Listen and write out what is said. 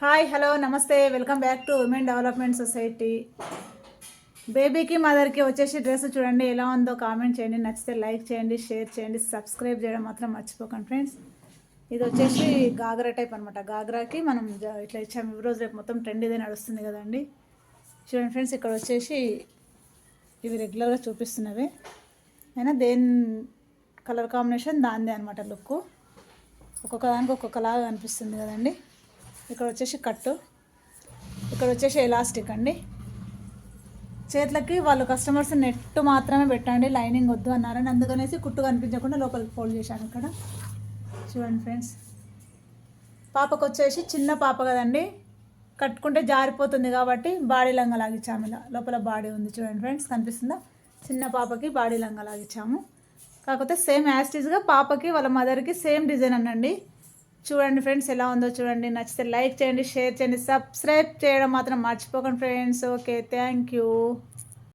Hi hello నమస్తే welcome back to women development society. బేబీకి మదర్కి వచ్చేసి డ్రెస్ చూడండి ఎలా ఉందో కామెంట్ చేయండి, నచ్చితే లైక్ చేయండి, షేర్ చేయండి, సబ్స్క్రైబ్ చేయడం మాత్రం మర్చిపోకండి ఫ్రెండ్స్. ఇది వచ్చేసి గాగ్రా టైప్ అనమాట. గాగ్రాకి మనం ఇట్లా ఇచ్చాము. ఈ రోజు రేపు మొత్తం ట్రెండ్ ఇదే నడుస్తుంది కదండి. చూడండి ఫ్రెండ్స్, ఇక్కడ వచ్చేసి ఇవి రెగ్యులర్గా చూపిస్తున్నవి అయినా దేని కలర్ కాంబినేషన్ దాందే అనమాట. లుక్ ఒక్కొక్క దానికి ఒక్కొక్కలాగా కనిపిస్తుంది కదండి. ఇక్కడ వచ్చేసి కట్టు, ఇక్కడ వచ్చేసి ఎలాస్టిక్ అండి. చేతులకి వాళ్ళు కస్టమర్స్ నెట్ మాత్రమే పెట్టండి, లైనింగ్ వద్దు అన్నారని, అందుకనేసి కుట్టు కనిపించకుండా లోపలికి ఫోల్డ్ చేశాను. ఇక్కడ చూడండి ఫ్రెండ్స్, పాపకు వచ్చేసి చిన్న పాప కదండి, కట్టుకుంటే జారిపోతుంది కాబట్టి బాడీ లంగా లాగిచ్చాము. ఇలా లోపల బాడీ ఉంది చూడండి ఫ్రెండ్స్, కనిపిస్తుందా? చిన్న పాపకి బాడీ లంగా లాగిచ్చాము. కాకపోతే సేమ్ యాస్టీస్గా పాపకి వాళ్ళ మదర్కి సేమ్ డిజైన్ అనండి. చూడండి ఫ్రెండ్స్ ఎలా ఉందో చూడండి. నచ్చితే లైక్ చేయండి, షేర్ చేయండి, సబ్స్క్రైబ్ చేయడం మాత్రం మర్చిపోకండి ఫ్రెండ్స్. Okay, thank you.